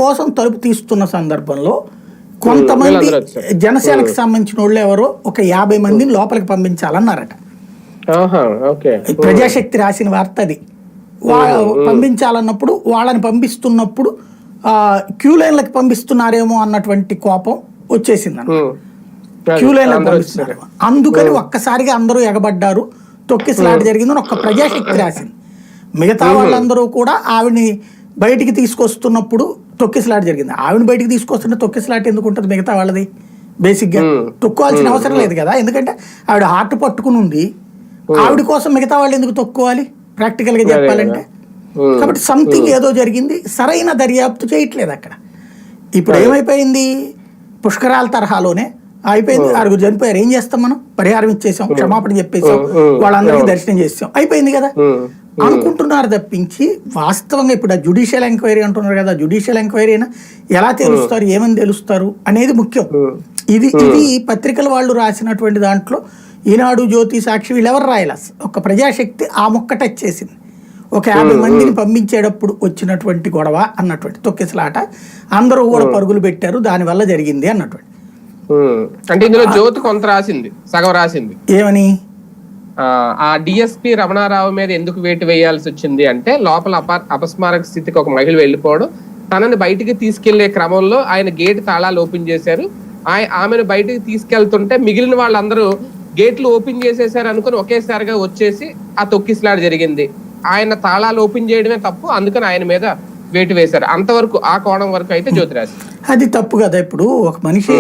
కోసం తలుపు తీస్తున్న సందర్భంలో కొంతమంది జనసేనకు సంబంధించిన వాళ్ళు ఎవరో ఒక 50 మందిని లోపలికి పంపించాలన్నారట. ప్రజాశక్తి రాసిన వార్త అది. పంపించాలన్నప్పుడు వాళ్ళని పంపిస్తున్నప్పుడు క్యూ లైన్లకు పంపిస్తున్నారేమో అన్నటువంటి కోపం వచ్చేసింది అన్నమాట. క్యూ లైన్లకు పంపిస్తున్నారు, అందుకని ఒక్కసారిగా అందరూ ఎగబడ్డారు, తొక్కిసలాట జరిగిందని ఒక్క ప్రజాశక్తి రాసింది. మిగతా వాళ్ళందరూ కూడా ఆవిడని బయటికి తీసుకొస్తున్నప్పుడు తొక్కిసలాట జరిగింది. ఆవిడని బయటికి తీసుకొస్తుంటే తొక్కిసలాట ఎందుకు ఉంటుంది మిగతా వాళ్ళది? బేసిక్గా తొక్కోవాల్సిన అవసరం లేదు కదా, ఎందుకంటే ఆవిడ హార్ట్ పట్టుకుని ఉంది. ఆవిడ కోసం మిగతా వాళ్ళు ఎందుకు తొక్కువాలి ప్రాక్టికల్ గా చెప్పాలంటే? కాబట్టి సంథింగ్ ఏదో జరిగింది, సరైన దర్యాప్తు చేయట్లేదు అక్కడ. ఇప్పుడు ఏమైపోయింది, పుష్కరాల తరహాలోనే అయిపోయింది. 6 చనిపోయారు, ఏం చేస్తాం మనం? పరిహారం ఇచ్చేసాం, క్షమాపణ చెప్పేసాం, వాళ్ళందరికీ దర్శనం చేసాం, అయిపోయింది కదా అనుకుంటున్నారు తప్పించి వాస్తవంగా ఇప్పుడు ఆ జ్యుడిషియల్ ఎంక్వైరీ అంటున్నారు కదా, జ్యుడిషియల్ ఎంక్వైరీనా ఎలా తెలుస్తారు, ఏమని తెలుస్తారు అనేది ముఖ్యం. ఇది పత్రికల వాళ్ళు రాసినటువంటి దాంట్లో ఈనాడు, జ్యోతి, సాక్షి వీళ్ళెవరు రాయాల, ఒక ప్రజాశక్తి ఆ మొక్క టచ్ చేసింది. ఒక 50 మందిని పంపించేటప్పుడు వచ్చినటువంటి గొడవ అన్నటువంటి తొక్కిసలాట, అందరూ కూడా పరుగులు పెట్టారు, దానివల్ల జరిగింది అన్నటువంటి. అంటే ఇందులో జ్యోతి కొంత రాసింది, సగం రాసింది. ఏమని? ఆ డిఎస్పీ రమణారావు మీద ఎందుకు వేటు వేయాల్సి వచ్చింది అంటే, లోపల అపస్మారక స్థితికి ఒక మహిళ వెళ్ళిపోవడం, తనని బయటికి తీసుకెళ్లే క్రమంలో ఆయన గేట్ తాళాలు ఓపెన్ చేశారు. ఆమెను బయటికి తీసుకెళ్తుంటే మిగిలిన వాళ్ళందరూ గేట్లు ఓపెన్ చేసేసారు అనుకుని ఒకేసారిగా వచ్చేసి ఆ తొక్కిసలాట జరిగింది. ఆయన తాళాలు ఓపెన్ చేయడమే తప్పు, అందుకని ఆయన మీద వేటు వేశారు. అంతవరకు ఆ కోణం వరకు అయితే జ్యోతిరాజ్ అది తప్పు కదా. ఇప్పుడు ఒక మనిషి